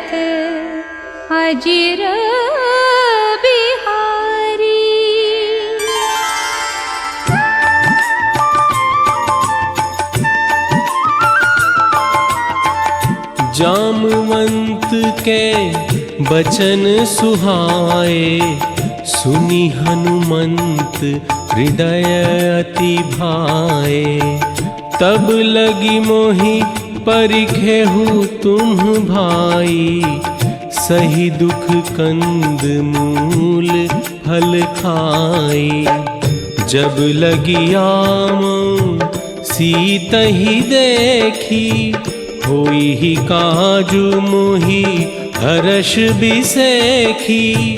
दशरथ अजिर बिहारी। जामवंत के बचन सुहाए, सुनी हनुमंत हृदय अति भाए। तब लगी मोहि परिखेहु तुम भाई, सही दुख कंद मूल फल खाई। जब लगी आमो सीत ही देखी, होई ही काजू मोहि हर्ष बिसेखी।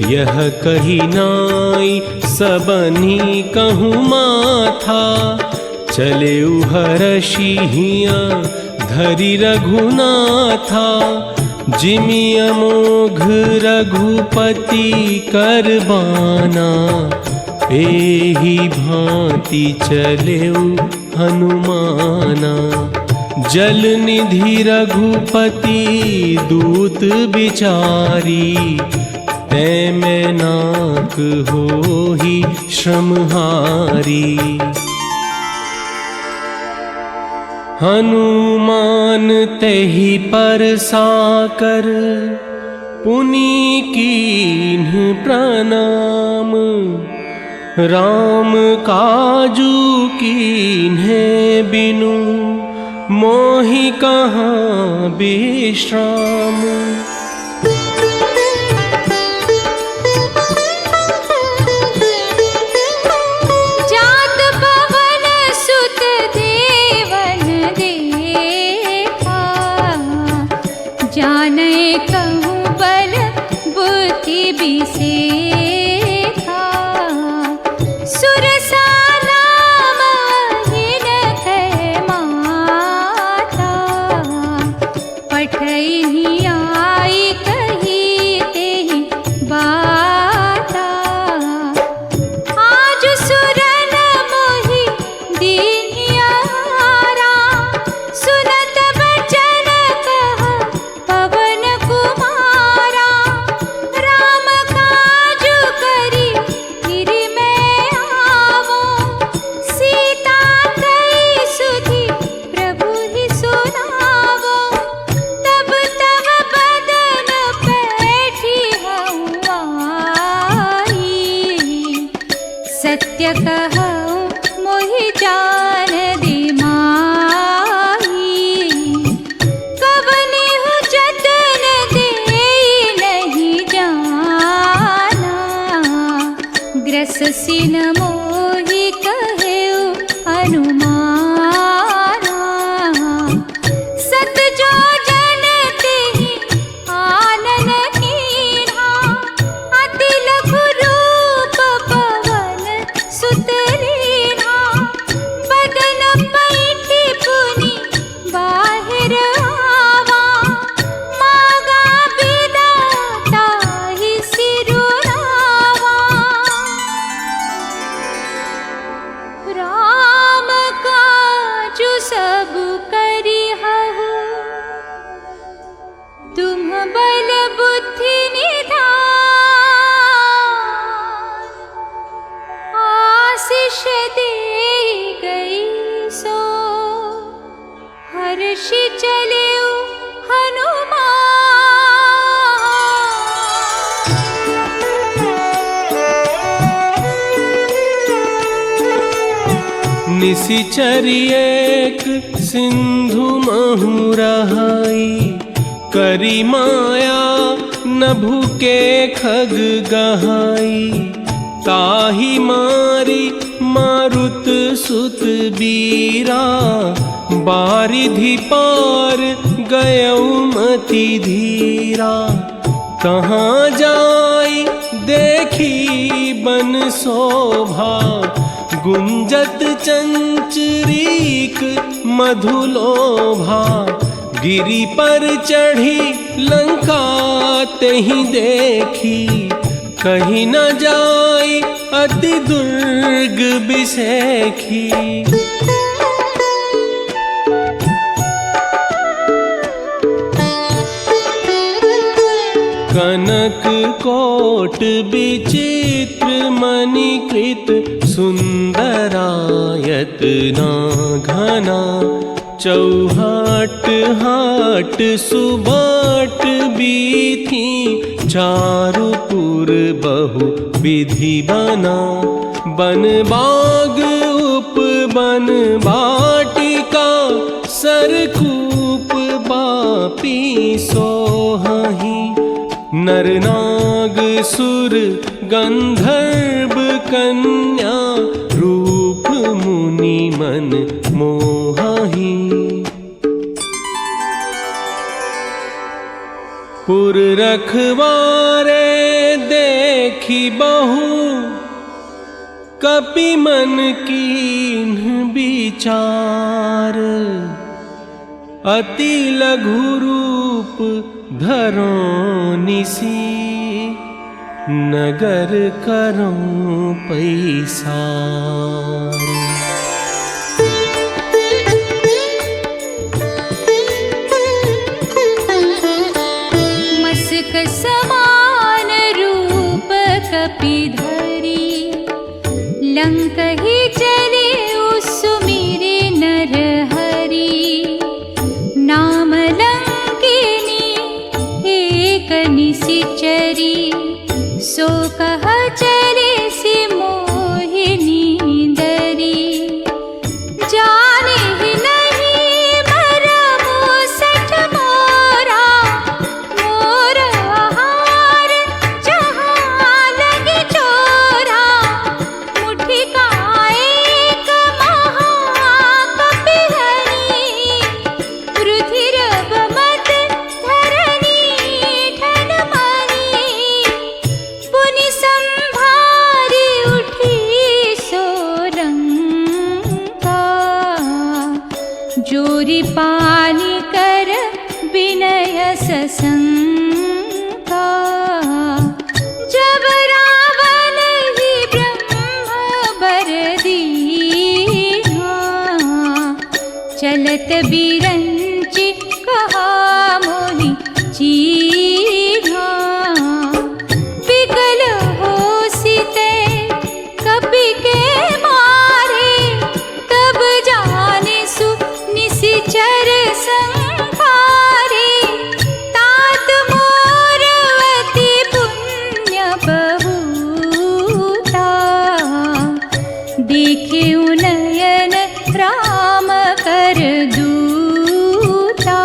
यह कही नाई सबनी कहूँ माथा, चले हर्षि हिया धरि रघुनाथा। जिमि अमोघ रघुपति करबाना, एहि भांति चलेउ हनुमाना। जल निधि रघुपति दूत बिचारी, तै मैं नाक होहि श्रमहारी। हनुमान तेहि पर साकर, पुनि कीन्ह प्रणाम। राम काजू कीन्हे बिनु, मोहि कहाँ विश्राम। जात पवन सुत देवन देखा, जानै कहूँ बल बुद्धि बिसेखा। सुरसा नाम हिनकै माता, पठैहि आई कही तेहि बाता। आज सुरन मोहि दीन्हियारा, सुनत बचन कहा पवन कुमारा। राम काजु करी फिर मैं आवो, सीता कई सुधि प्रभु ही सुनावो। तब तब बदन पैठी हऊँ आई, सत्य कहूँ मोहि जान दी माई। कवनिहु जतन देई नहीं जाना, ग्रससिन मोहि कहेउ अनुमाना। सत जो जन तेहि आनन कीन्हा, अति लघु रूप पवन सुत लीन्हा। बदन पैठी पुनि बाहिर आवा, मागा बिदा ताहि सिरुनावा। राम काजु सब करिहु, तुम बल बुद्धि निधान। आशीष दे गई सो, हर्षि चलेउ हनुमान। निशिचर एक सिंधु महु रहाई, करी माया नभु के खग गहाई। ताहि मारी मारुत सुत बीरा, बारिधि पार गयउ मति धीरा। कहाँ जाई देखी बन शोभा, गुंजत चंचरीक मधुलोभा। गिरि पर चढ़ी लंका तेहि देखी, कहीं न जाई अति दुर्ग बिसेखी। कनक कोट विचित्र मणिकृत सुंदरायत ना घना चौहाट हाट सुबाट बीथी चारुपुर बहु विधि बना बन बाग उपवन बाटिका सरकूप बापी सोहहि नरनाग सुर गंधर्व कन्या रूप मुनि मन मोहहि पुर रखवारे देखी बहु कपि मन कीन्ह विचार अति लघु रूप धरो निसी नगर करो पैसार मस्क समान रूप कपिधरी लंक ही चले सुमिरे नर हरि नाम लंकिनी एक निशिचरी सो कह चले सि मोहिनी दरी जाने ही नहीं मरमु सठ मोरा मोर आहार जहाँ लगे चोरा मुट्ठी का एक महाकपिहरी रुधिर बमत धरनी ठन मनी पुनि संभारी उठी सोरंगा जोरी पानी कर विनय ससंगा जब रावण ही ब्रह्म बर दीना चलत बिरंचि कहा मोहि चीढ़ा विकल हो सीते कपि के मारे तब जाने सु निशिचर संहारे तात मोर अति पुण्य बहुता देखे नयन राम कर दूता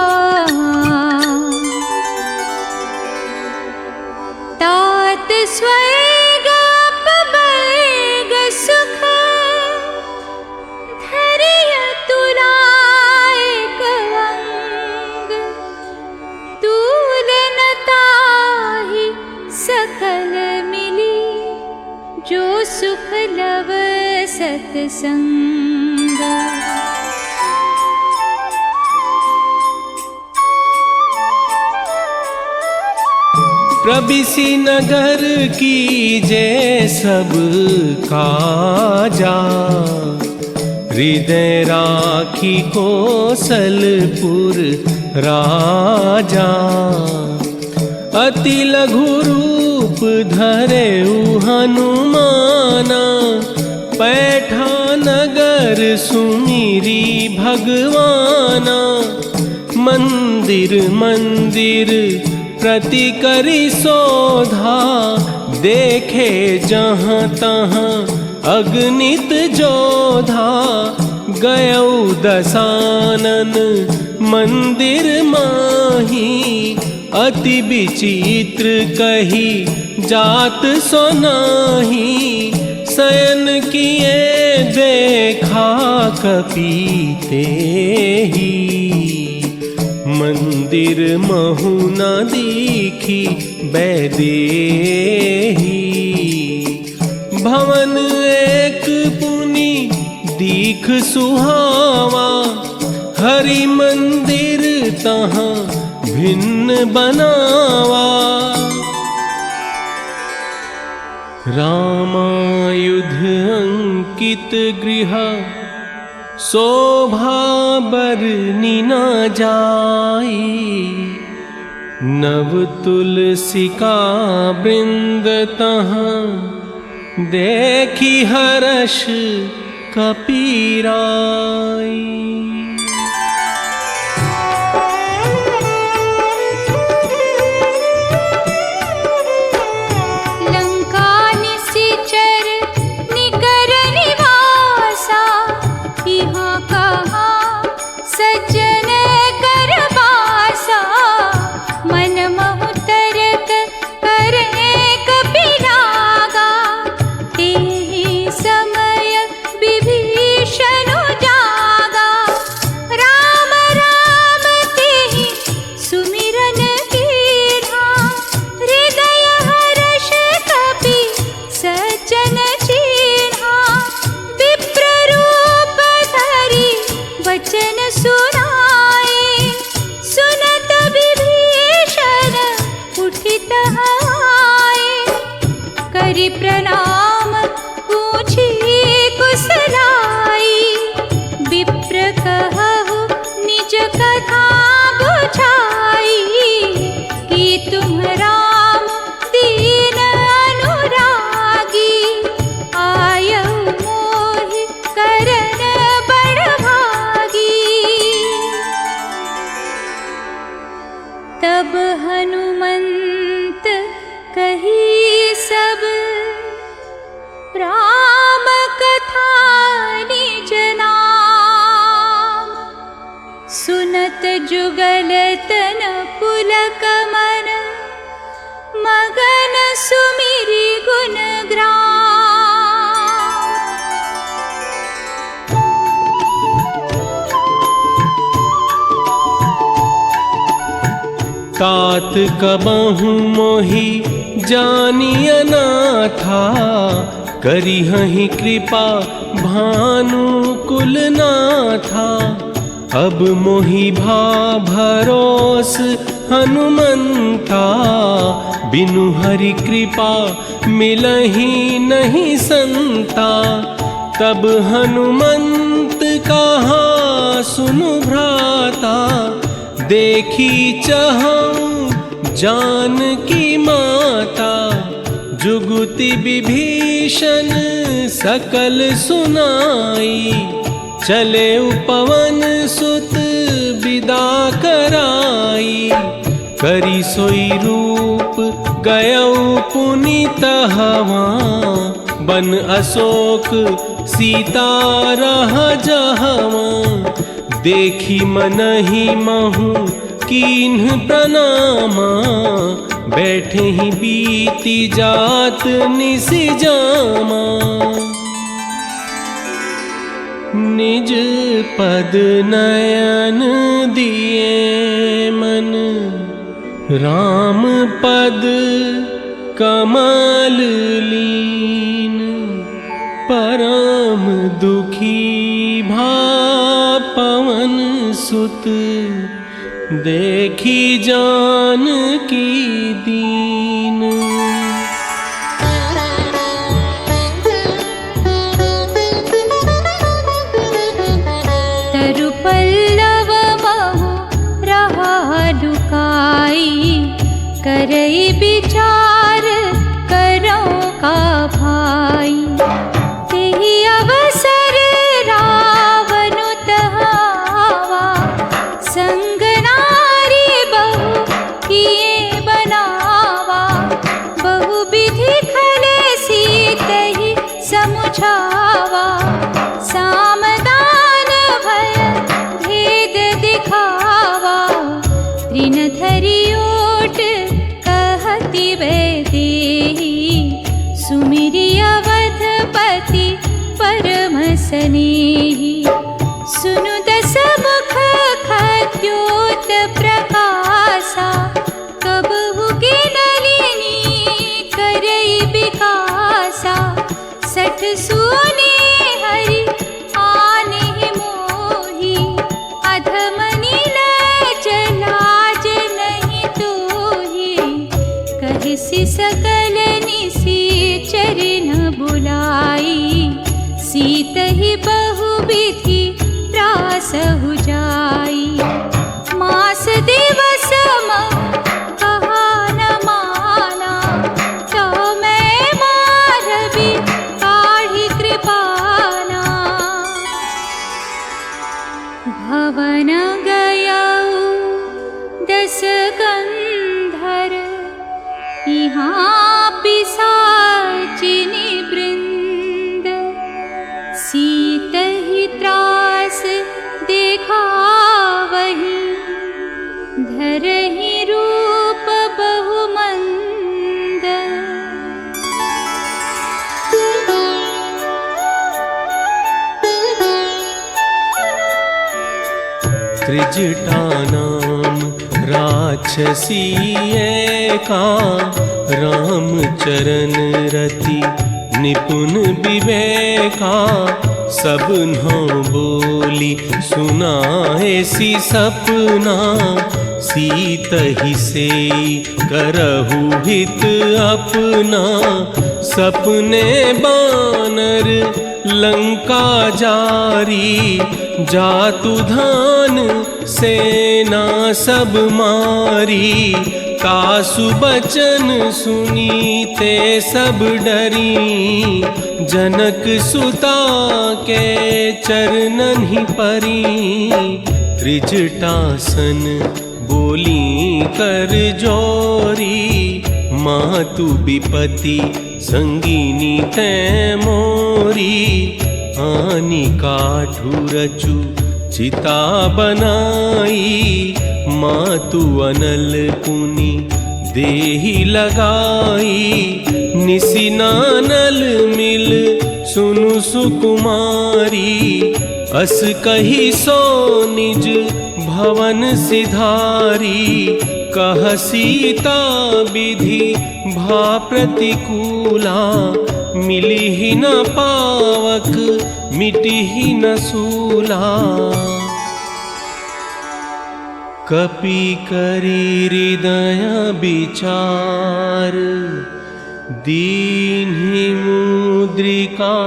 तात स्वर्ग अपवर्ग सुख धरिय तुलायक अंग तूलनताहि सकल मिली जो सुख लव सत्संग प्रबिसी नगर की जय सब काजा हृदय राखी कौशलपुर राजा अति लघु रूप धरे हनुमाना पैठा नगर सुमिरी भगवाना मंदिर मंदिर प्रति करी शोधा देखे जहाँ तहाँ अगणित जोधा गयौ दशानन मंदिर माही अति विचित्र कही जात सोनाही शयन किए देखा कपीते ही मंदिर महु न दीखी बैदेही भवन एक पुनि दीख सुहावा हरि मंदिर तहाँ भिन्न बनावा रामायुध अंकित गृह शोभा बरनी न जाई नव तुलसी का वृंद तहाँ देखी हर्ष कपीराई। प्रणाम पूछी कुशलाई, विप्र कहु निज कथा बुझाई। कि तुम राम दीन अनुरागी, आयऊ मोहि करन बड़ भागी। तब हनुमंत कही सब राम कथा निज नाम। सुनत जुगल तन पुलक मन, मगन सुमिरि गुण ग्राम। तात कबहु मोहि जानिय नाथा, करिहहि कृपा भानुकुल नाथा। अब मोहि भा भरोस हनुमंता, बिनु हरि कृपा मिलहि नहीं संता। तब हनुमंत कहा सुनु भ्राता, देखी चहऊँ जानकी माता। जुगुति विभीषण सकल सुनाई, चले पवन सुत विदा कराई। करी सोई रूप गयऊ पुनीत हवा, बन अशोक सीता रह जहवा। देखी मनहि महु कीन्ह प्रणामा, बैठे ही बीती जात निस जामा। निज पद नयन दिए मन, राम पद कमल लीन। परम दुखी भा पवन सुत, देखी जानकी दीन। तरु पल्लव महु रहा लुकाई, करई विचार करो का भाई। तेहि अवसर रावनु तहावा, संग नारी बहु किए बनावा। बहु विधि खले सीतहि समुझावा, सामदान भय भेद दिखावा। तृण धरि ओट कहति वैदेही, सुमिरि अवधपति परम स्नेही। सुनु दस मुख खद्योत प्रकाशा, कबहु गिनलिनी करई विकासा। सठ सुने हरि आनेहि मोहि, अधम नीलज लाज नहीं तोहि। कहिसि सकल निशिचर न बुलाई, सीतहि बहु विधि प्रार्थना सकंधर, यहाँ पिशाचिनी वृंद, सीत ही त्रास देखा वही, धरहि रूप बहुमंद। त्रिजटा नाम राक्षसी एका, राम चरण रति निपुण विवेका। सबन्हों बोली सुनाए सी सपना, सीतहि से करहु हित अपना। सपने बानर लंका जारी, जातु धान सेना सब मारी। तासु बचन सुनीते सब डरी, जनक सुता के चरणन ही परी। त्रिजटासन बोली कर जोरी, मातु विपति संगीनी तै मोरी। आनी काठू रचु चिता बनाई, मातु अनल पुनि देहि लगाई। निसिनानल मिल सुनु सुकुमारी, अस कही सो निज भवन सिधारी। कह सीता विधि भा प्रतिकूला, मिली ही न पावक मिटी ही न सूला। कपि करी हृदय विचार, दीन्हि मुद्रिका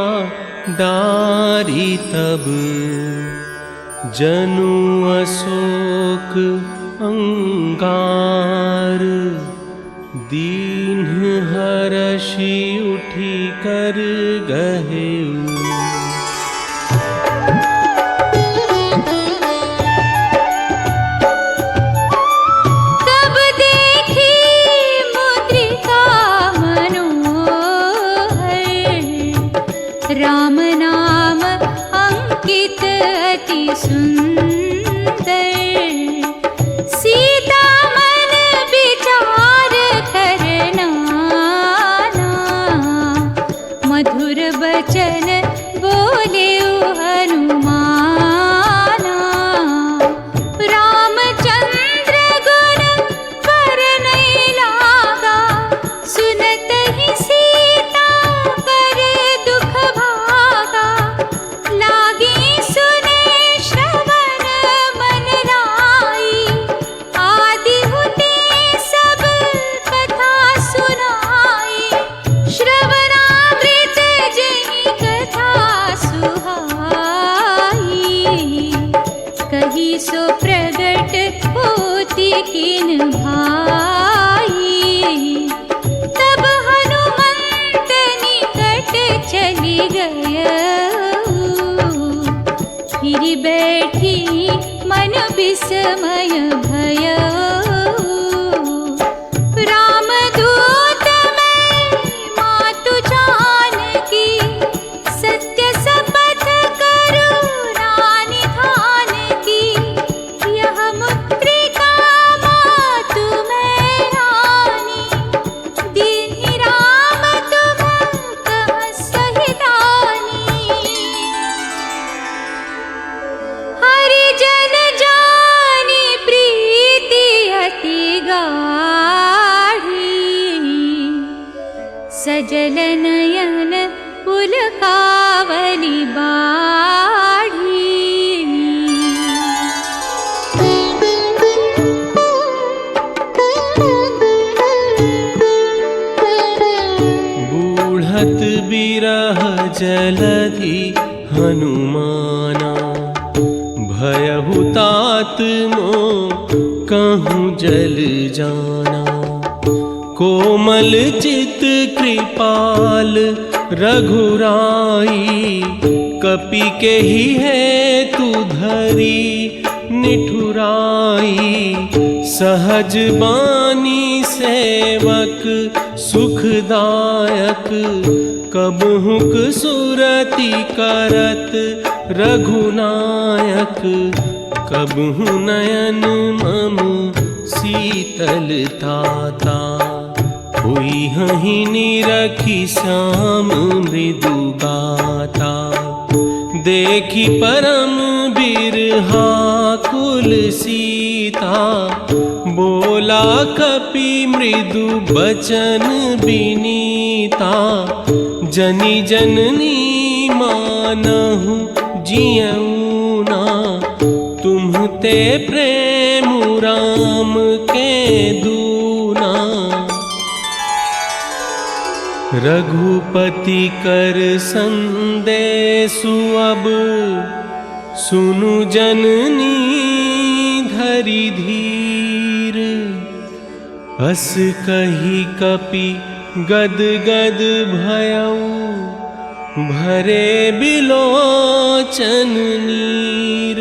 डारी तब। जनु अशोक अंगार, दीन्ह हरषि उठी कर गहेउ। तब देखी मुद्रिका मनोहर, राम नाम अंकित अति सुंदर। सीता मन विचार करना, मधुर बचन बोले हनुमाना। रामचंद्र गुण पर नहीं लागा, सुनत ही सीता कर दुख भागा। लागी सुने श्रवण मन लाई, आदि होते सब कथा सुनाई। श्रवणामृत जही कथा सुहाई, कही सो प्रगट होती किन भाई। तब हनुमंत निकट चली गय, फिर बैठी मन विस्मय भय। रामदूत मैं मातु जानकी, सत्य शपथ करुणा निधान की। यह मुद्रिका मातु मैं रानी, दीन्हि राम तुम कह सहितानी। हरिजन जानी प्रीति अति गाढ़ी, सजल नयन पुलकावली बाढ़ी। बूढ़त बिरह जलधि हनुमाना, भयहु तात मोह कहूँ जल जाना। कोमल चित कृपाल रघुराई, कपि के ही है तू धरी निठुराई। सहज बानी सेवक सुखदायक, कबहुक सुरति करत रघुनायक। कबहु नयन मम शीतलताता, हुई हहि निरखी श्याम मृदु गाता। देखी परम बिरहा कुल सीता, बोला कपि मृदु बचन बिनीता। जनि जननी मानहु जियऊ ना, तुम्हते प्रेम राम के दूना। रघुपति कर संदेशु अब, सुनु जननी धरि धीर। अस कही कपि गद गद भयऊ, भरे बिलोचन नीर।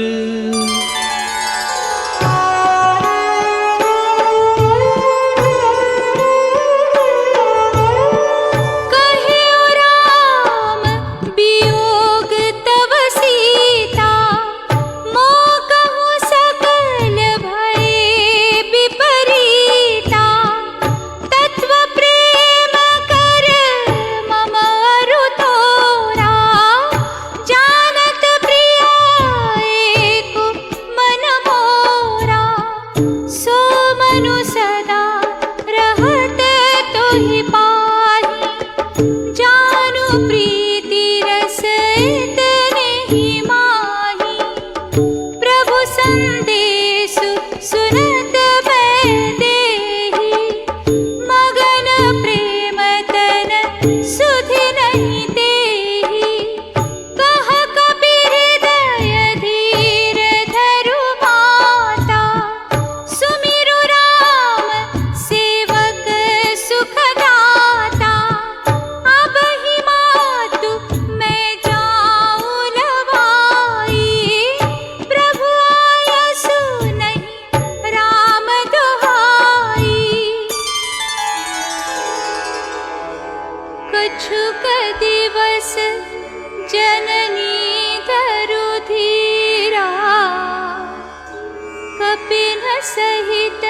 सहित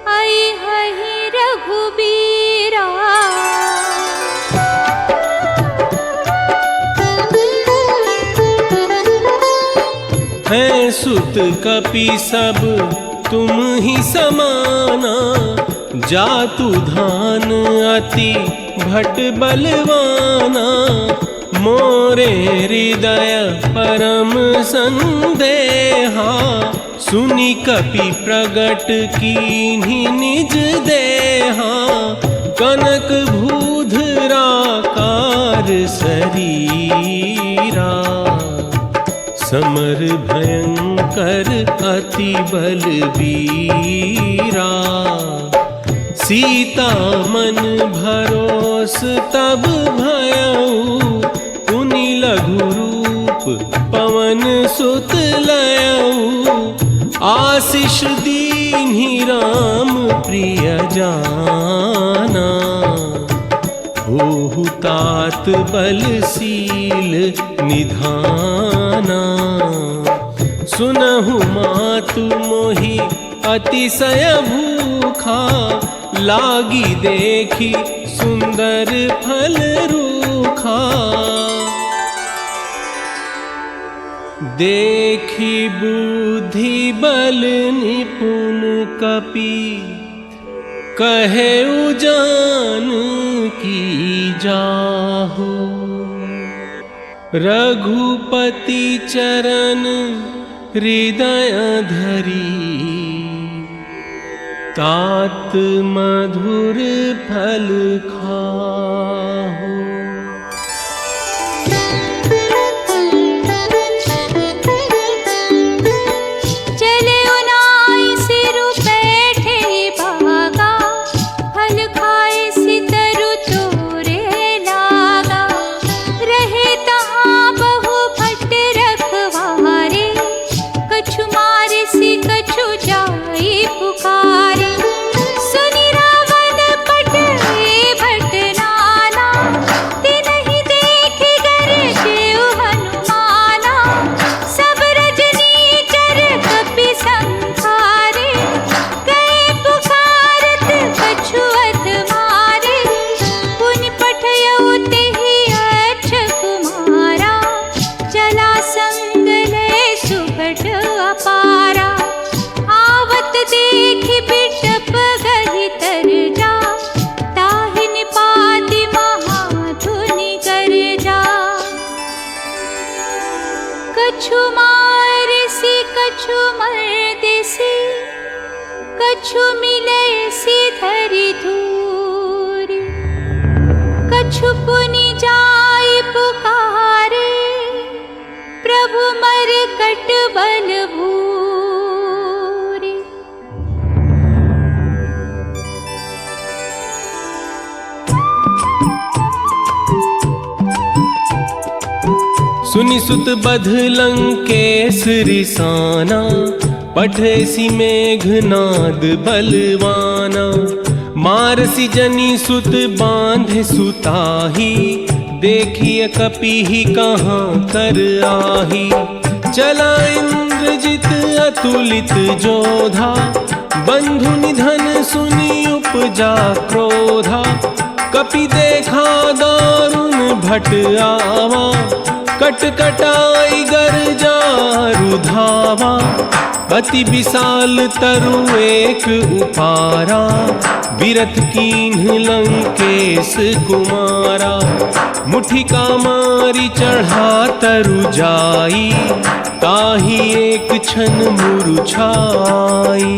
आई हहि रघुबीरा। है सुत कपि सब तुम ही समाना, जातु धान अति भट बलवाना। मोरे हृदय परम संदेहा, सुनि कपि प्रगट कीन्ही निज देहा। कनक भूधराकार शरीरा, समर भयंकर अति बलबीरा। सीता मन भरोस तब भयऊ, पुनि लघु रूप पवन सुत लयऊ। आशीष दीन्हि राम प्रिय जाना, होहु तात बलशील निधाना। सुनहु मातु मोहि अतिशय भूखा, लागी देखी सुंदर फल रूखा। देखी बुद्धि बल निपुण कपि, कहे उजान की जाहु। रघुपति चरण हृदय धरी, तात मधुर फल खाहु। कछु मिले सिधरि धूरि, कछु पुनि जाय पुकारे, प्रभु मरकट बल भूरि। सुनि सुत बध लंकेश रिसाना, पठेसी मेघनाद बलवाना। मारसी जनी सुत बांधे सुताही, देखिए कपि कहाँ कर आही। चला इंद्रजित अतुलित जोधा, बंधु निधन सुनी उपजा क्रोधा। कपि देखा दारुण भट आवा, कटकटाई गर्जा रुधावा। अति विशाल तरु एक उपारा, विरथ कीन्ह लंकेश कुमारा। मुठिका मारी चढ़ा तरु जाई, ताही एक क्षण मुरझाई।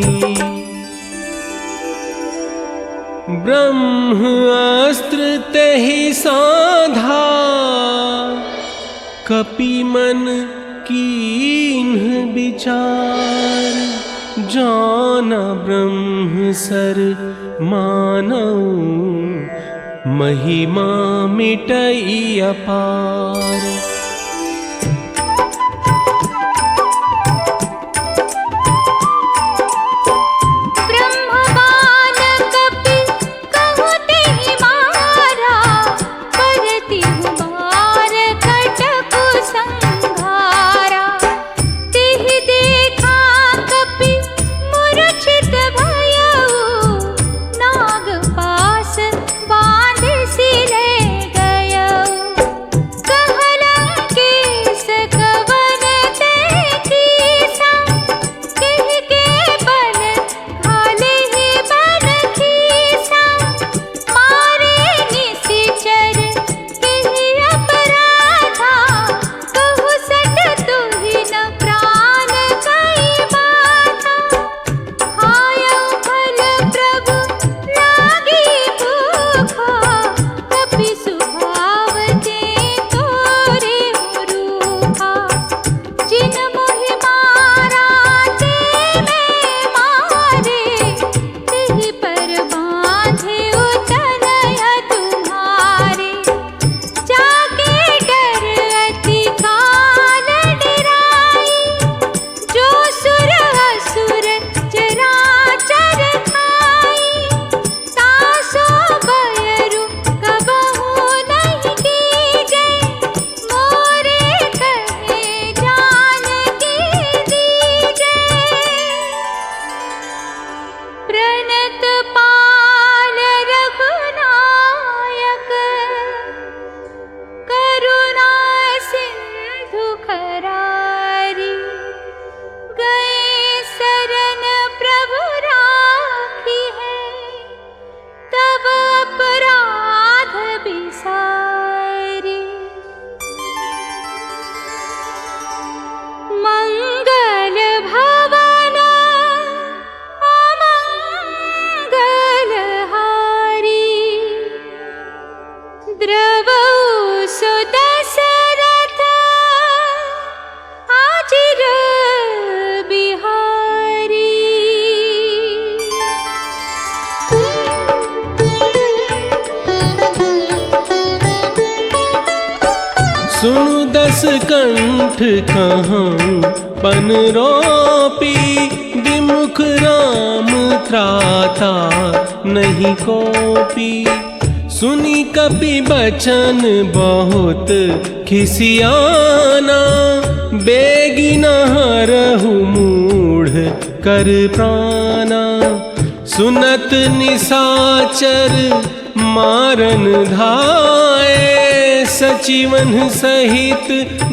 ब्रह्मास्त्र तेहि साधा, कपि मन कीन्ह विचार। जाना ब्रह्म सर मानऊ, महिमा मिटई अपार। सुनु दस कंठ कहाँ पन रोपी, विमुख राम त्राता नहीं कोपी। सुनी कपि बचन बहुत खिसियाना, बेगी न हरहु मूढ़ कर प्राणा। सुनत निशाचर मारन धाये, सचिवन सहित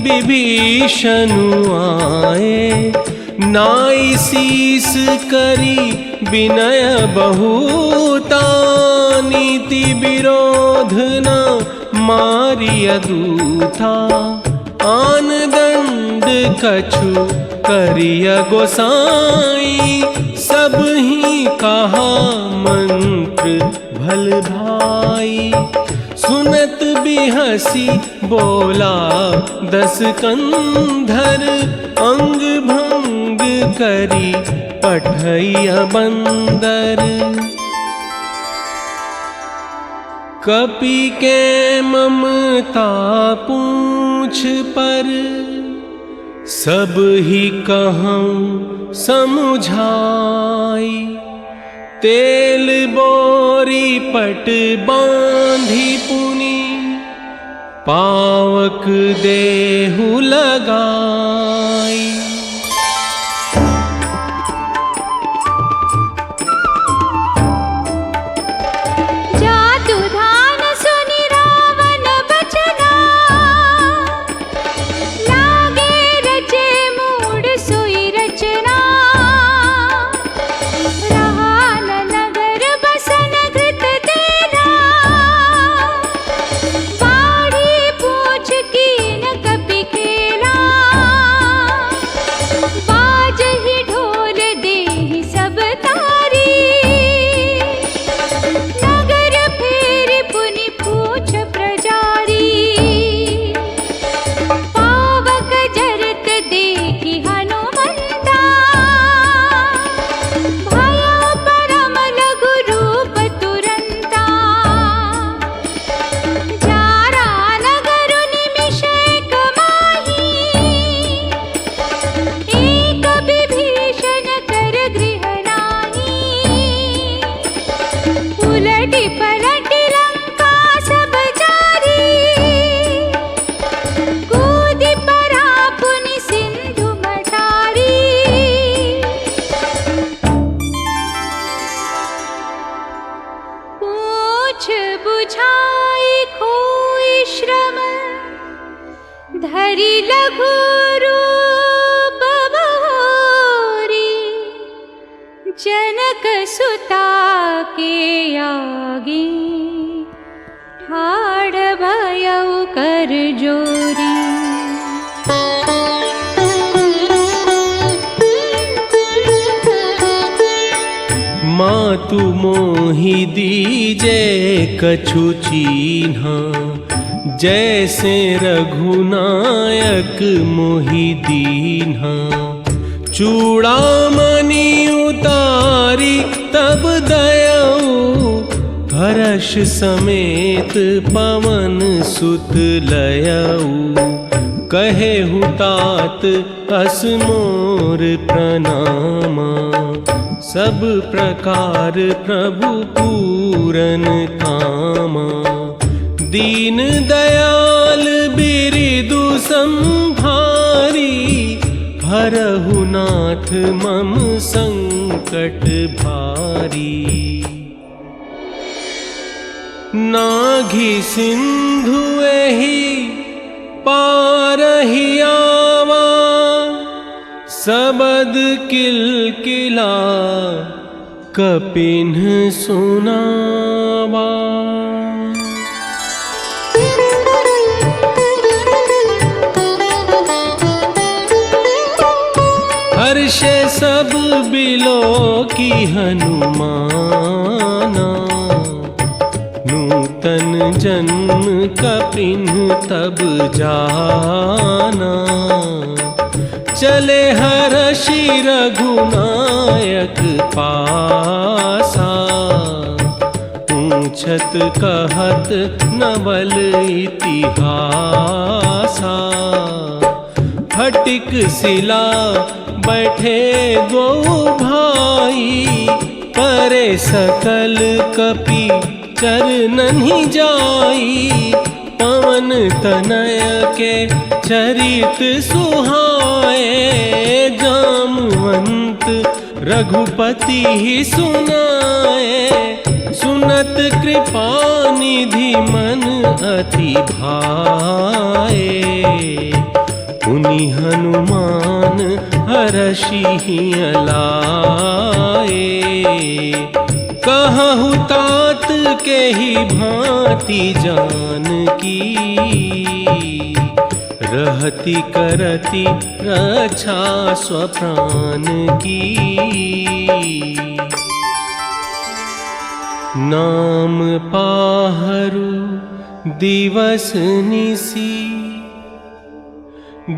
विभीषण आए। नाई शीस करी विनय बहुता, नीति विरोध न मारिय दूता। आन दंड कछु करिय गोसाई, सब ही कहा मंत्र भल भाई, सुनत भी हंसी बोला दस कंधर, अंग भंग करी पठैया बंदर। कपि के ममता पूछ पर, सब ही कहूँ समुझाई, तेल बोरी पट बांधी पुनी, पावक देहु लगाई। धरि लघु रूप बहोरी, जनक सुता के आगे ठाड़ भयउ कर जोरी। मातु मोहि दीजे कछु चीन्हा, जैसे रघुनायक मोहि दीन्हा। चूड़ामणि उतारी तब दयऊ, हर्ष समेत पवन सुत लयऊ। कहेहु तात अस मोर प्रणामा, सब प्रकार प्रभु पूरन कामा। दीन दयाल बिरिदु संभारी, हरहु नाथ मम संकट भारी। नाघि सिंधु एहि पारहि आवा, सबद किलकिला कपिन्ह सुनावा। हर्षे सब बिलो की हनुमाना, नूतन जन्म कपिन्ह तब जाना। चले हर्षि रघुनायक पासा, पूछत कहत नवल इतिहासा। फटिक शिला बैठे दो भाई, परे सकल कपि चरणन ही जाई। पवन तनय के चरित सुहाए, जामवंत रघुपति ही सुनाए। सुनत कृपा निधि मन अति भाए, उनि हनुमान हरषि लाए। कहु तात के ही भांति जानकी, रहति करति रक्षा स्वप्रान की। नाम पाहरु दिवस निसी,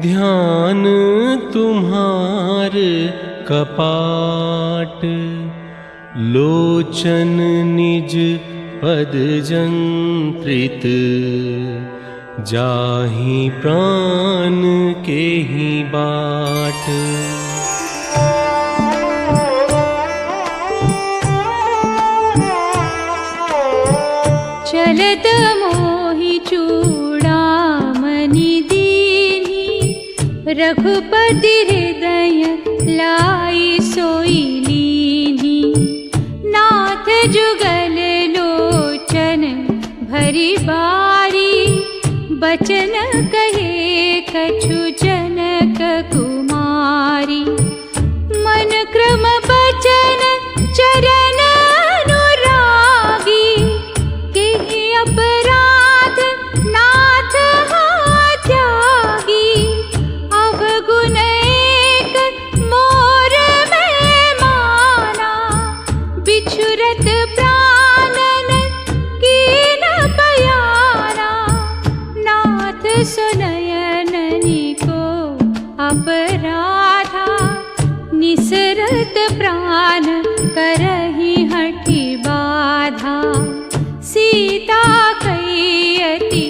ध्यान तुम्हार कपाट। लोचन निज पद जंत्रित, जाहि प्राण के ही बाट। चलत मोहि चूड़ामणि दीन्हि, रघुपति हृदय लाई सोई लीन्हि। नाथ जुगल लोचन भरी बारी, बचन कहे कछु जनक कुमारी। मन क्रम बचन चरण अनुरागी, केहि अपराध नाथ हाँ त्यागी। अवगुण एक मोर में माना, बिछुरत प्राणन कीन बयाना। नाथ सुनयननि को अपराधा, निसरत प्राण करहि हठि बाधा। सीता कई अति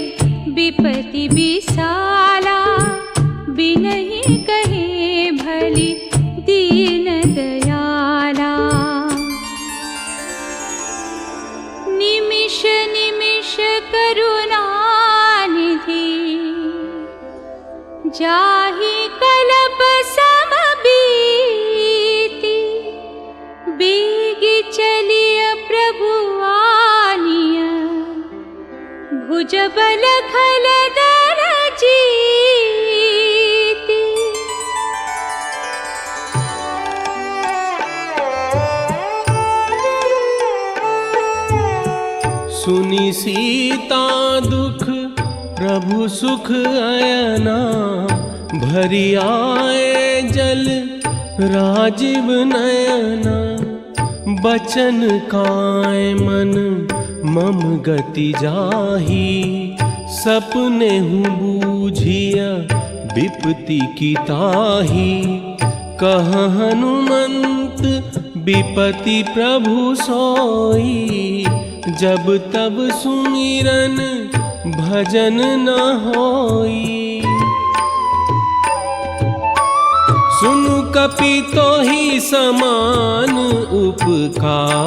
विपति विसाला, बिनहि कहे भली दीन दयाला। निमिष निमिष करुणानिधि, जाहि कल्प सम बीति। बेगी चलिय प्रभु आनिय, भुज बल खल दर जीति। सुनि सीता दुख प्रभु सुख अयना, भरी आए जल राजीव नयना। बचन काय मन मम गति जाही, सपने हूँ बूझिया विपत्ति की ताही। कह हनुमंत विपत्ति प्रभु सोई, जब तब सुमिरन भजन न होई। सुनु कपि तोहि समान उपकारी,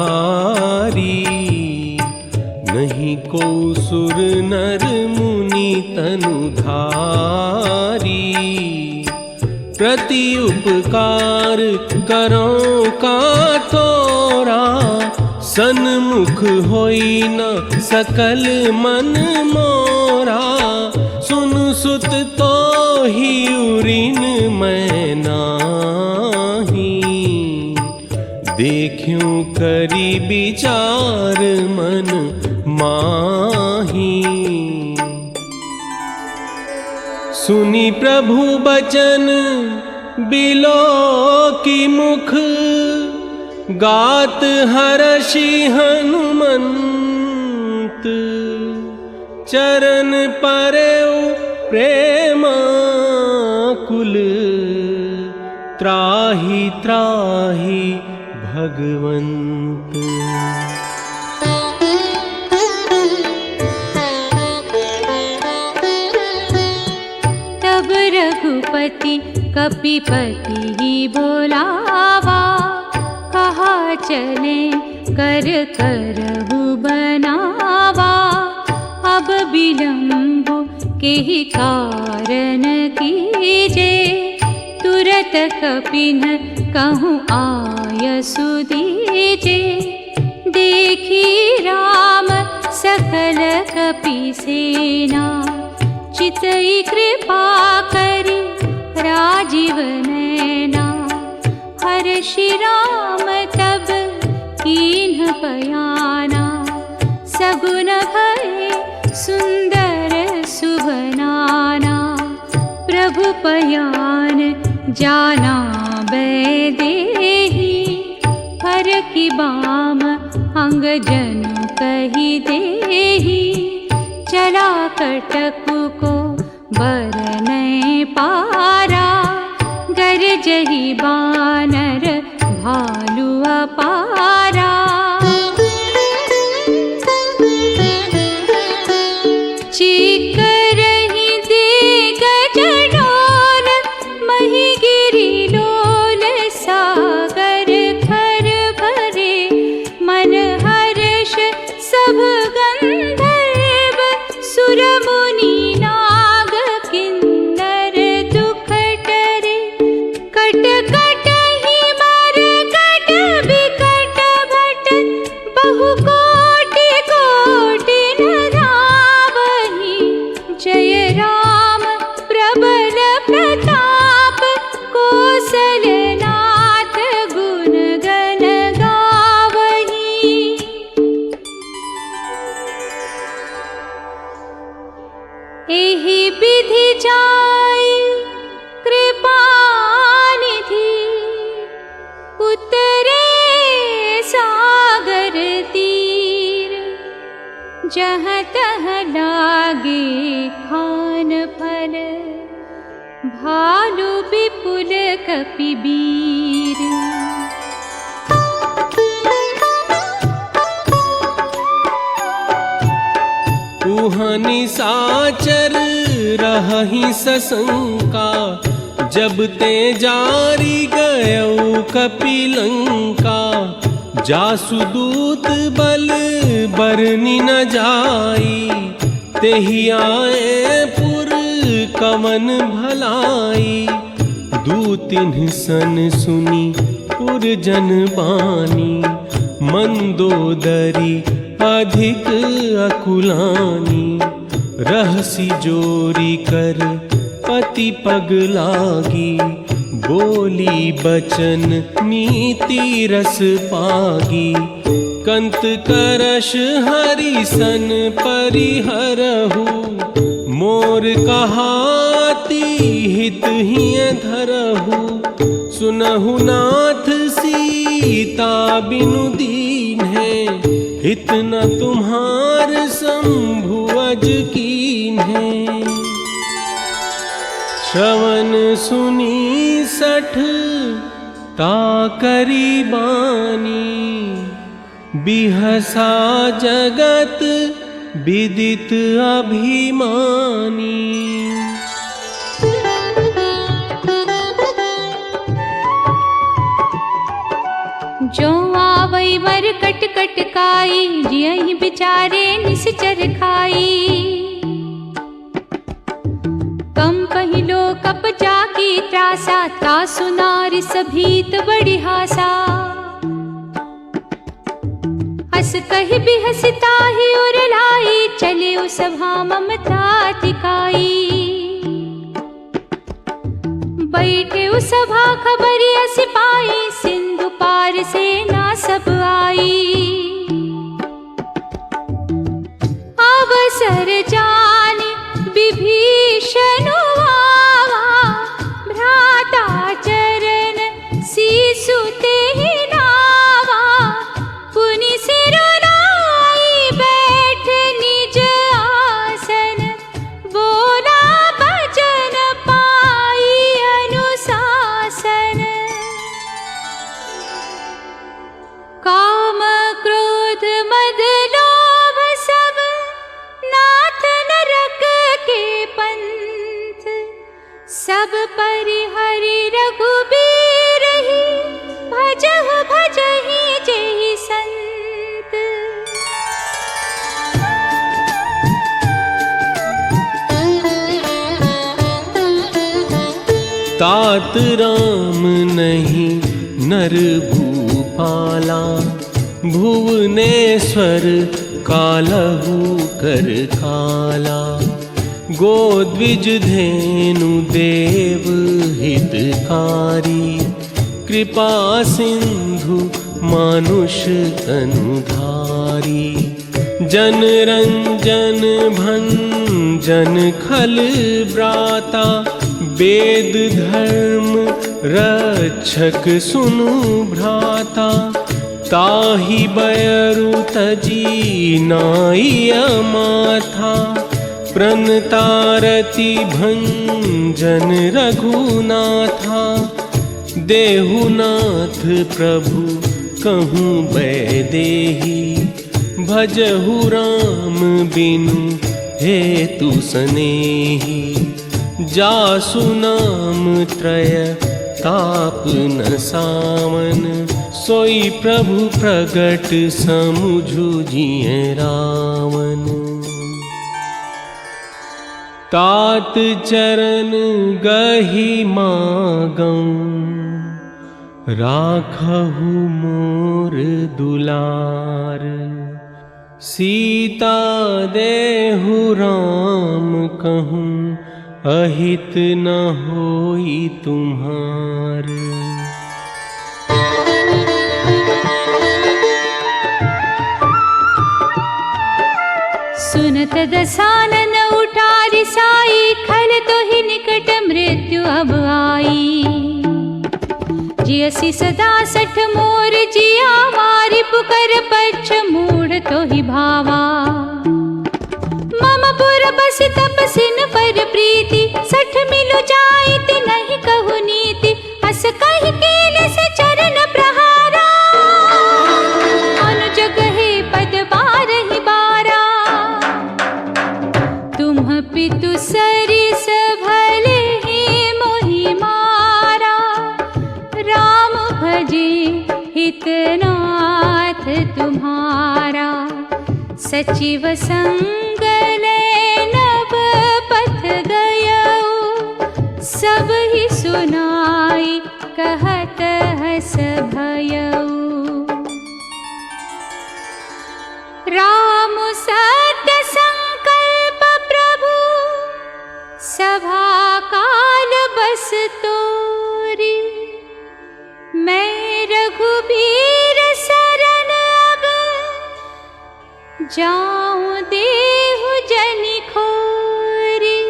नहीं को सुर नर मुनि तनुधारी। प्रति उपकार करो का तोरा, सन्मुख होई न सकल मन मोरा। सुन सुत तो ही उरिन मैं नाही, देखूं करी विचार मन माही। सुनी प्रभु बचन बिलो की मुख, गात हर्षि हनुमंत। चरण परेउ प्रेमाकुल, त्राहि त्राहि भगवंत। तब रघुपति कपिपति ही बोलावा, कहा चले कर करहु बनावा। अब विलंब केहि कारण कीजे, तुरत कपिन कहूँ आयसु दीजे। देखी राम सकल कपि सेना, चितई कृपा करी राजीव नैना। हर्षि राम तब कीन्ह बयाना, सगुन भये सुंदर शुभनाना। प्रभु पयान जाना बैदेही, हर की बाम अंग जनु कही देहि, चला कटकु को बरनै पारा। गरजहि बानर भालु अपारा। चिकरहि देग जडोल, महिगिरि लोल सागर खर भरे। मन हर्ष सब गंधर्व, सुर मुनि नाग किन्नर दुख टरे। कट कटहि मरकट बिकट भट, बहु कोटि कोटि न धावहि। जय राम प्रबल प्रताप, कौसलनाथ गुण गण गावहि। एहि विधि जाय कृपा निधि, उतरे सागर तीर। जहाँ तहाँ लागे खान फल, भालु विपुल कपिबीर। उहाँ निशाचर रहहि सशंका, जब ते जारी गयौ कपिलंका। जासु दूत बल बरनि न जाई, तेहि आए पुर कवन भलाई। दूतिन्ह सन सुनी पुरजन बानी, मंदोदरी अधिक अकुलानी। रहसी जोरी कर पति पग लागी, बोली बचन नीति रस पागी। कंत करश हरि सन परिहरहु, मोर कहाती हित हिय धरहु। सुनहु नाथ सीता बिनु दीन है, हित न तुम्हार शंभु अज कीन है। श्रवण सुनी सठ ताकरी बानी, बिहसा जगत विदित अभिमानी। जो आवै मरकट कटकाई, जियहि बिचारे निश्चर खाई। कम पहिलो कप जाकी त्रासा, तासु नारि सभीत बड़ी हासा। हस कहि बिहसिताहि उर लाई, चले उ सभा ममता तिकाई। बैठे उ सभा खबरिया सिपाही, सिंधु पार सेना सब आई। अवसर जानी विभीषण आवा, भ्राता चरण सीसु तेहि नावा। पुनि सिरु नाई बैठ निज आसन, बोला बचन पाई अनुशासन। काम क्रोध मद लोभ सब, नाथ नरक के पंथ। सब परिहरि रघुबीर ही, भजहु भजहि जेहि संत। तात राम नहीं नर भूपाला, भुवनेश्वर कालहु कर काला। गोद्विज धेनु देव हितकारी, कृपा सिंधु मानुष तनुधारी। जन रंजन भंजन खल व्राता, वेद धर्म रक्षक सुनु भ्राता। ताहि बयरु तजी नाइया माथा, प्रणतारति भंजन रघुनाथा। देहुनाथ प्रभु कहूँ बैदेही, भजहु राम बिनु हेतु सनेही। जासु नाम त्रय ताप न सावन, सोई प्रभु प्रगट समुझु जिय रावण। तात चरण गहि मागं, राखहु मोर दुलार। सीता देहु राम कहूँ, अहित न होई तुम्हार। सुनत दसानन उठारि साई, खल तो ही निकट मृत्यु अब आई। जियसि सदा सठ मोर जिया, मारि पुकर पच्छ मूढ़ तो ही भावा। मम पुर बस तपसिन पर प्रीति, सठ मिलु जाइत नहीं कहु नीति। अस कहि केलस चरण प्रहारा, अनुज गहे पद बारहि बारा। तुम पितु सरिस भले ही मोहि मारा, राम भजे हितनाथ तुम्हारा। सचिव संग नभ पथ गयऊ, सब ही सुनाई कहत हस भयऊ। राम सत्य संकल्प प्रभु, सभा काल बस तोरी। मैं रघुबीर शरण अब, जाऊं देहु जनि खोरी।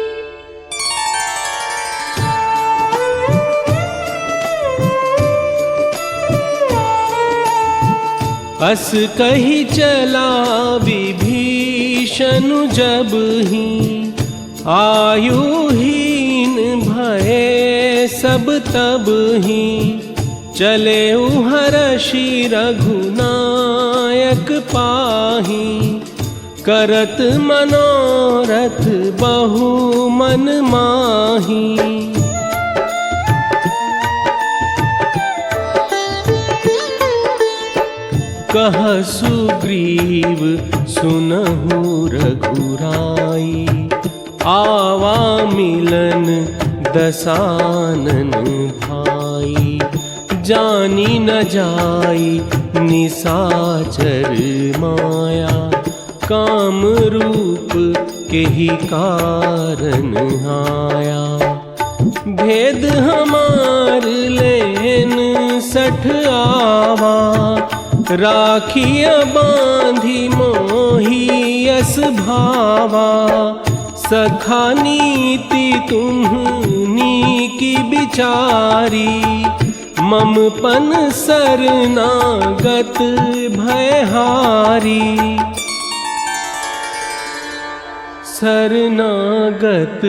अस कही चला विभीषण जब ही, आयुहीन भये सब तब ही। चले हर्षि रघुनायक पाही, करत मनोरथ बहु मन माही। कह सुग्रीव सुनहु रघुराई, आवा मिलन दसानन भाई। जानी न जाई निसाचर माया, काम रूप के ही कारण आया। भेद हमार लेन सठ आवा, राखिया बांधी मोही यस भावा। सखा नीति तुम्हनी की बिचारी, मम पन शरणागत भयहारी। शरणागत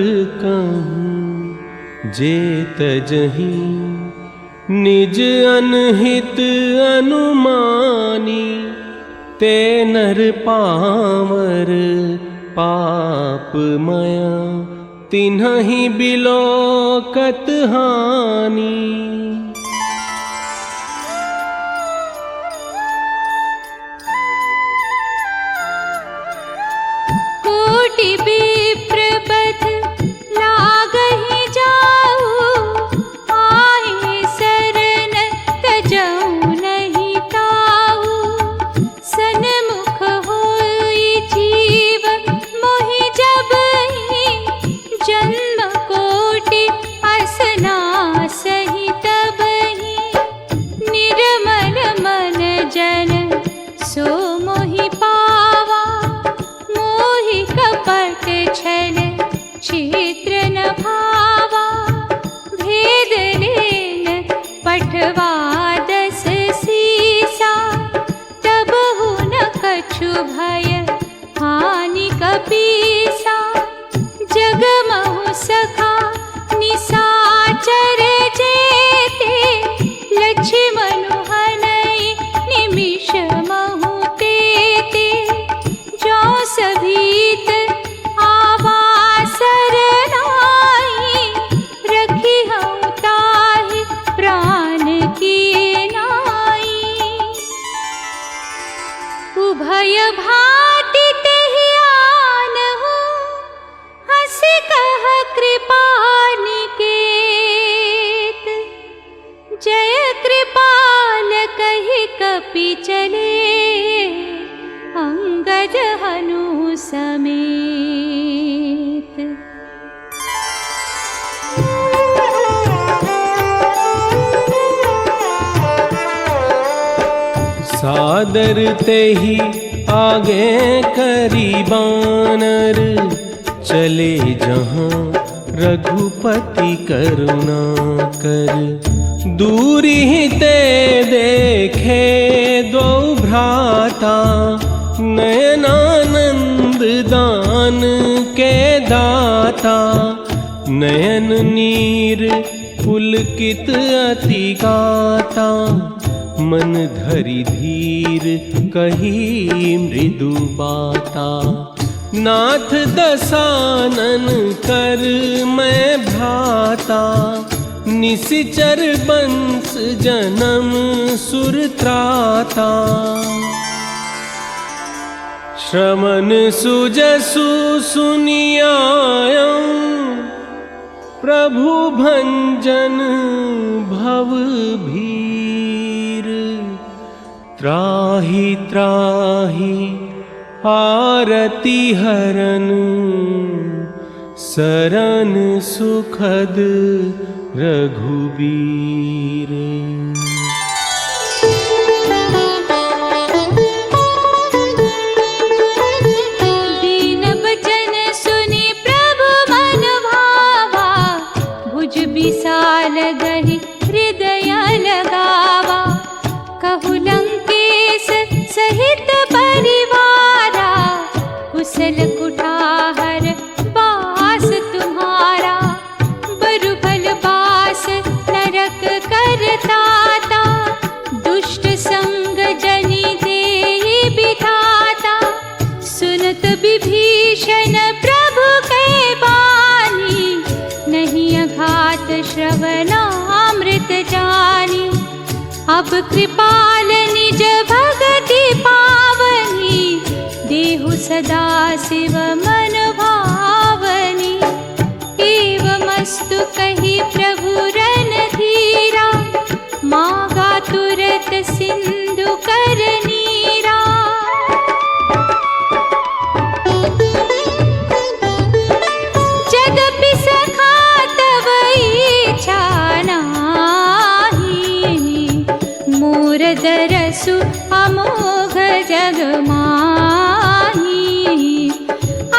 कहूँ जे तजहि, निज अनहित अनुमानी। ते नर पामर पापमया, तिन्हि बिलोकत हानि। कोटि विप्र बध लागहि जाऊ, आए शरण तजऊ नहीं ताऊ। सन्मुख होई जीव मोहि जबहि, जन्म कोटि असनासहि तबहि। निर्मल मन जन सो मोहि पावा, मोहि कपट पशु भय हानि कपीसा, जगमहु सखा निसाचर जेते, लक्ष्मणु हनई निमिष महु तेते, जो सभीत आवासर नाई, रखी हूँ ताहि प्राण की नाई। उभय भांति तेहि आनहु, हंसि कह कृपा निकेत, जय कृपाल कहि कपि चले, अंगज हनु समेत। सादर तेहि आगे करी बानर, चले जहाँ रघुपति करुणा कर। दूरी ते देखे दो भ्राता, नयनानंद दान के दाता। नयन नीर पुलकित अति गाता, मन धरि धीर कही मृदु बाता। नाथ दसानन कर मैं भ्राता, निशिचर बंस जन्म सुर त्राता। श्रमण सुजसु सुनियायं, प्रभु भंजन भव भीर। त्राहि त्राहि आरती हरन, सरन सुखद रघुबीर। दीन बचन सुनि प्रभु मन भावा, भुज विशाल गहि हृदय लगावा। कहु लंकेश सहित परिवारा, कुशल कुठार बास तुम्हारा। बरु भल बास नरक करताता, दुष्ट संग जनि देहि विधाता। सुनत विभीषण प्रभु के बानी, नहीं अघात श्रवणामृत जानी। अब कृपाल निज भगति पावनी, देहु सदा शिव मन भावनी। एवमस्तु कहि प्रभु रणधीरा, मागा तुरत सिंधु कर नीरा। जदपि सखा तव इच्छा नाहि, मोर दरसु अमोघ जग माही।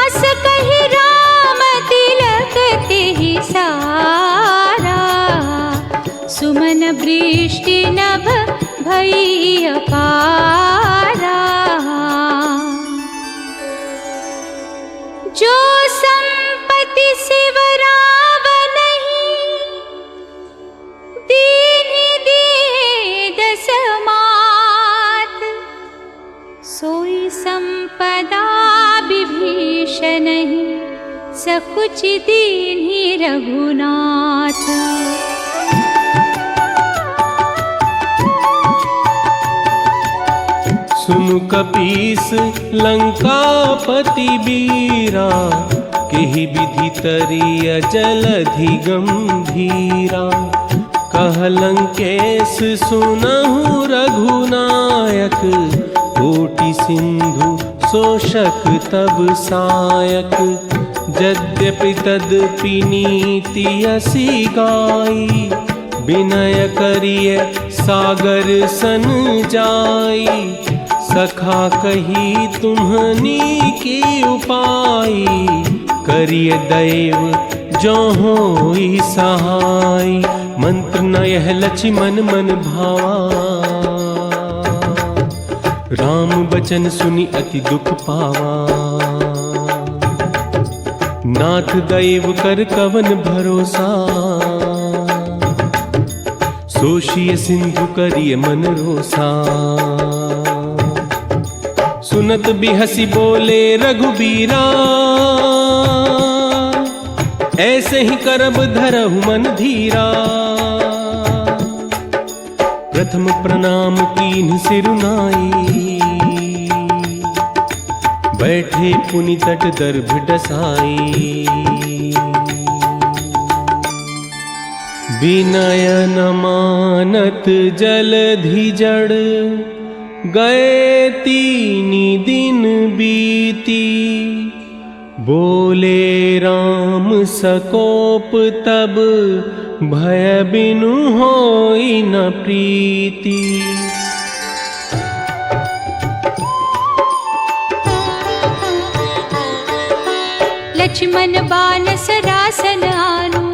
अस कहि राम तिलक तेहि सारा, सुमन वृष्टि नभ भई अपारा। जो संपत्ति शिव रावनहि, दीन्हि दिए दस मात। सोई संपदा विभीषणहि, सकुच दीन्हि रघुनाथ। सुनु कपीस लंकापति बीरा, केहि विधि तरिय जलधि गंभीरा। कह लंकेश सुनहु रघुनायक, कोटि सिंधु शोषक तब सायक। यद्यपि तदपि नीति असी गाई, विनय करिय सागर सन जाई। सखा कही तुम्हनी की उपाई, करिय दैव जो होई सहाय। मंत्र न यह लक्ष्मण मन भावा, राम बचन सुनि अति दुख पावा, नाथ दैव कर कवन भरोसा। सोशिय सिंधु करिय मन रोसा, सुनत बिहसी बोले रघुबीरा। ऐसे ही करब धरहु मन धीरा, प्रथम प्रणाम कीन्ह सिरुनाई। बैठे पुनि तट दर्भ डसाई, विनय न मानत जलधि जड़। गए तीनी दिन बीती, बोले राम सकोप तब। भय बिनु होई न प्रीति। लक्ष्मण बान सरासन आनु,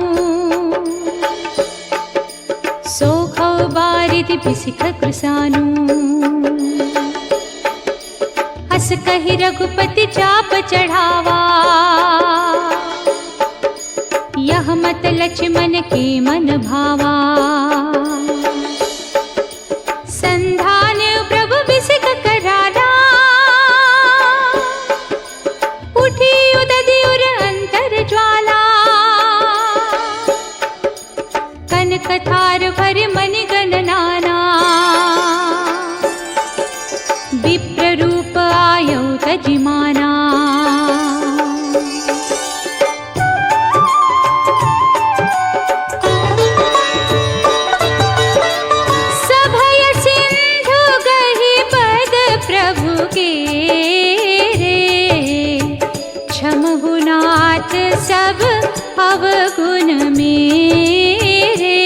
सोखौ बारिधि बिसिख कृसानु। हस कहि रघुपति चाप चढ़ावा, यह मत लक्ष्मण के मन भावा। संधान प्रभु बिसिख कराना, उठी उदधि उर अंतर ज्वाला। कनक थार भर मन गणनाना, विप्र रूप आयौ तजिमाना। सभय सिंधु गहि पद प्रभु के रे। क्षमहु नाथ सब अवगुण मेरे।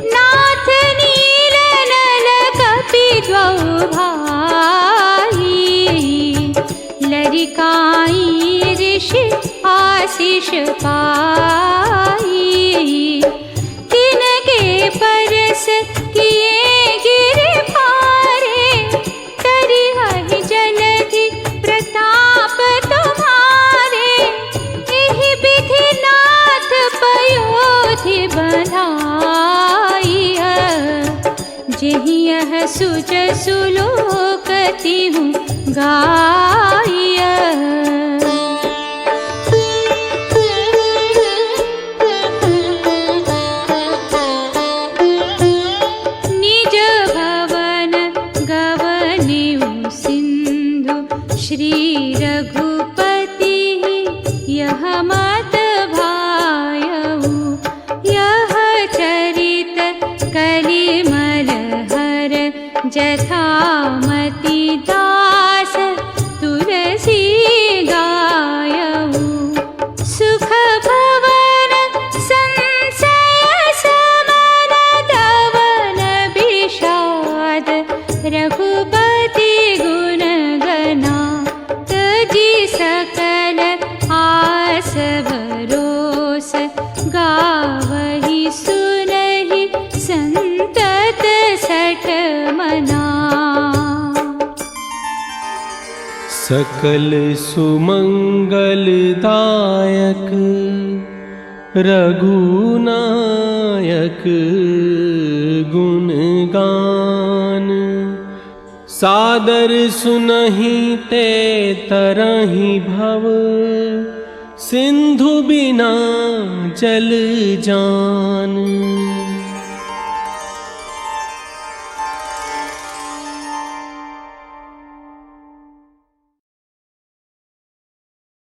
नाथ नील नल कपि द्वौ भाई, लरिकाई ऋषि आशीष पाई। तिनके परस किए गिर भारे, तरिहहि जलधि प्रताप तुम्हारे। एहि विधि नाथ पयोधि बंधाइय, जेहि यह सुज सुलोक तिहुँ गाइय। निज भवन गवनेउ सिंधु, श्री रघुपति यह मत भायउ। यह चरित कलिमल हर, जथामति दास तुलसी गायउ। सुख भवन संशय समन, दवन विषाद रघुपति गुण गना। तजि सकल आस भरोस, गावहि सुनहि संतत सठ मना। सकल सुमंगल दायक रघुनायक गुण गान। सादर सुनहि ते तरहि भव, सिंधु बिना जल जान।